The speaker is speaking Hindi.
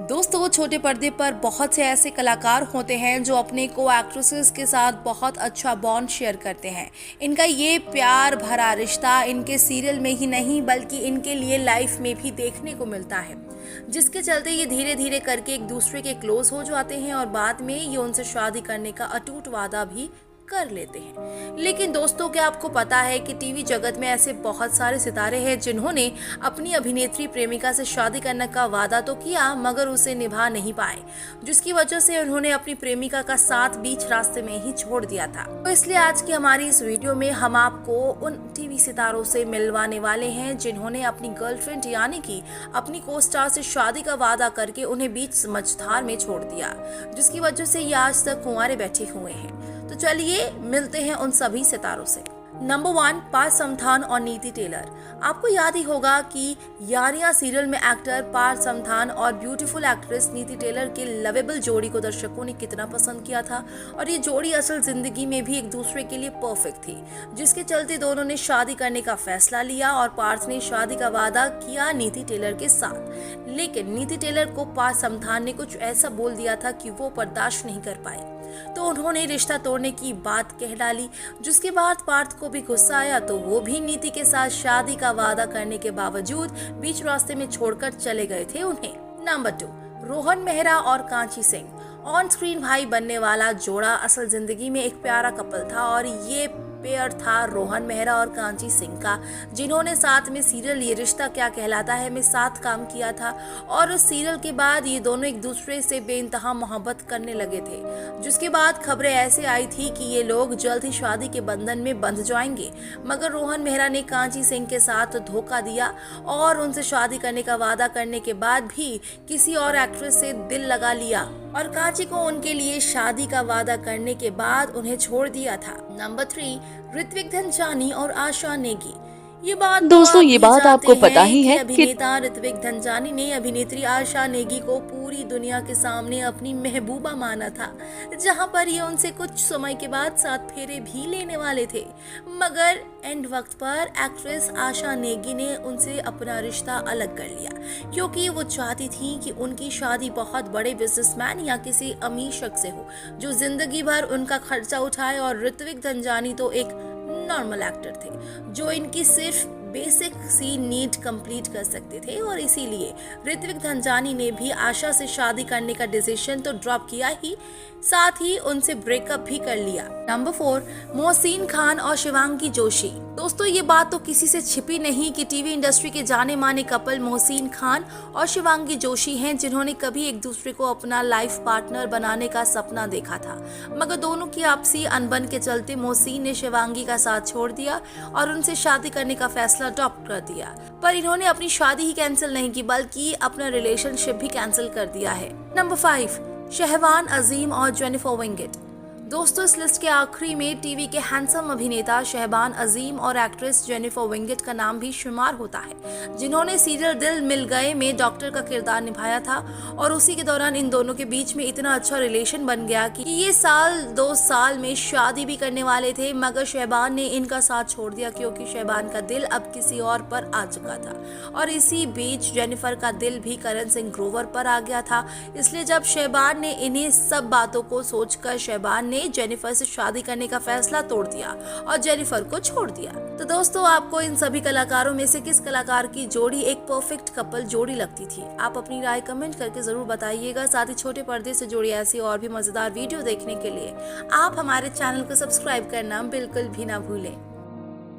दोस्तों, छोटे पर्दे पर बहुत से ऐसे कलाकार होते हैं जो अपने को एक्ट्रेसेस के साथ बहुत अच्छा बॉन्ड शेयर करते हैं। इनका ये प्यार भरा रिश्ता इनके सीरियल में ही नहीं बल्कि इनके लिए लाइफ में भी देखने को मिलता है, जिसके चलते ये धीरे धीरे करके एक दूसरे के क्लोज हो जाते हैं और बाद में ये उनसे शादी करने का अटूट वादा भी कर लेते हैं। लेकिन दोस्तों, क्या आपको पता है कि टीवी जगत में ऐसे बहुत सारे सितारे हैं जिन्होंने अपनी अभिनेत्री प्रेमिका से शादी करने का वादा तो किया मगर उसे निभा नहीं पाए, जिसकी वजह से उन्होंने अपनी प्रेमिका का साथ बीच रास्ते में ही छोड़ दिया था। तो इसलिए आज की हमारी इस वीडियो में हम आपको उन टीवी सितारों से मिलवाने वाले हैं जिन्होंने अपनी गर्लफ्रेंड यानी कि अपनी को स्टार से शादी का वादा करके उन्हें बीच मझधार में छोड़ दिया, जिसकी वजह से ये आज तक कुंवारे बैठे हुए हैं। तो चलिए मिलते हैं उन सभी सितारों से। नंबर 1, पार्थ समथान और नीति टेलर। आपको याद ही होगा कि यारियां सीरियल में एक्टर पार्थ समथान और ब्यूटीफुल एक्ट्रेस नीति टेलर के लवेबल जोड़ी को दर्शकों ने कितना पसंद किया था और ये जोड़ी असल जिंदगी में भी एक दूसरे के लिए परफेक्ट थी, जिसके चलते दोनों ने शादी करने का फैसला लिया और पार्थ ने शादी का वादा किया नीति टेलर के साथ। लेकिन नीति टेलर को पार्थ समथान ने कुछ ऐसा बोल दिया था कि वो बर्दाश्त नहीं कर पाए, तो उन्होंने रिश्ता तोड़ने की बात कह डाली, जिसके बाद पार्थ को भी गुस्सा आया तो वो भी नीति के साथ शादी का वादा करने के बावजूद बीच रास्ते में छोड़कर चले गए थे उन्हें। नंबर 2, रोहन मेहरा और कांची सिंह। ऑन स्क्रीन भाई बनने वाला जोड़ा असल जिंदगी में एक प्यारा कपल था और ये पेयर था रोहन मेहरा और कांची सिंह का, जिन्होंने साथ में सीरियल ये रिश्ता क्या कहलाता है में साथ काम किया था और उस सीरियल के बाद ये दोनों एक दूसरे से बेइंतहा मोहब्बत करने लगे थे, जिसके बाद खबरें ऐसे आई थी कि ये लोग जल्द ही शादी के बंधन में बंध जाएंगे। मगर रोहन मेहरा ने कांची सिंह के साथ धोखा दिया और उनसे शादी करने का वादा करने के बाद भी किसी और एक्ट्रेस से दिल लगा लिया और कांची को उनके लिए शादी का वादा करने के बाद उन्हें छोड़ दिया था। नंबर 3, ऋत्विक धनजानी और आशा नेगी। ये बात दोस्तों, ये बात आपको पता ही है कि अभिनेता ऋत्विक धनजानी ने अभिनेत्री आशा नेगी को पूरी दुनिया के सामने अपनी महबूबा माना था, जहां पर ये उनसे कुछ समय के बाद साथ फेरे भी लेने वाले थे। मगर एंड वक्त पर एक्ट्रेस आशा नेगी ने उनसे अपना रिश्ता अलग कर लिया, क्योंकि वो चाहती थी कि उनकी शादी बहुत बड़े बिजनेसमैन या किसी अमीर शख्स से हो जो जिंदगी भर उनका खर्चा उठाए, और ऋत्विक धनजानी तो एक नॉर्मल एक्टर थे जो इनकी सिर्फ बेसिक सी नीड कंप्लीट कर सकते थे, और इसीलिए ऋत्विक धनजानी ने भी आशा से शादी करने का डिसीजन तो ड्रॉप किया ही, साथ ही उनसे ब्रेकअप भी कर लिया। नंबर 4, मोहसिन खान और शिवांगी जोशी। दोस्तों, ये बात तो किसी से छिपी नहीं कि टीवी इंडस्ट्री के जाने माने कपल मोहसिन खान और शिवांगी जोशी हैं, जिन्होंने कभी एक दूसरे को अपना लाइफ पार्टनर बनाने का सपना देखा था। मगर दोनों की आपसी अनबन के चलते मोहसिन ने शिवांगी का साथ छोड़ दिया और उनसे शादी करने का फैसला ड्रॉप कर दिया। पर इन्होंने अपनी शादी ही कैंसिल नहीं की बल्कि अपना रिलेशनशिप भी कैंसिल कर दिया है। नंबर 5, शहबान अजीम और जेनिफर विंगेट। दोस्तों, इस लिस्ट के आखिरी में टीवी के हैंडसम अभिनेता शहबान अजीम और एक्ट्रेस जेनिफर विंगेट का नाम भी शुमार होता है, जिन्होंने सीरियल दिल मिल गए में डॉक्टर का किरदार निभाया था और उसी के दौरान इन दोनों के बीच में इतना अच्छा रिलेशन बन गया कि ये 2 साल में शादी भी करने वाले थे। मगर शहबान ने इनका साथ छोड़ दिया क्योंकि शहबान का दिल अब किसी और पर आ चुका था, और इसी बीच जेनिफर का दिल भी करण सिंह ग्रोवर पर आ गया था। इसलिए जब शहबान ने इन्हीं सब बातों को सोचकर शहबान ने जेनिफर से शादी करने का फैसला तोड़ दिया और जेनिफर को छोड़ दिया। तो दोस्तों, आपको इन सभी कलाकारों में से किस कलाकार की जोड़ी एक परफेक्ट कपल जोड़ी लगती थी? आप अपनी राय कमेंट करके जरूर बताइएगा। साथ ही छोटे पर्दे से जुड़ी ऐसी और भी मजेदार वीडियो देखने के लिए आप हमारे चैनल को सब्सक्राइब करना बिल्कुल भी ना भूलें।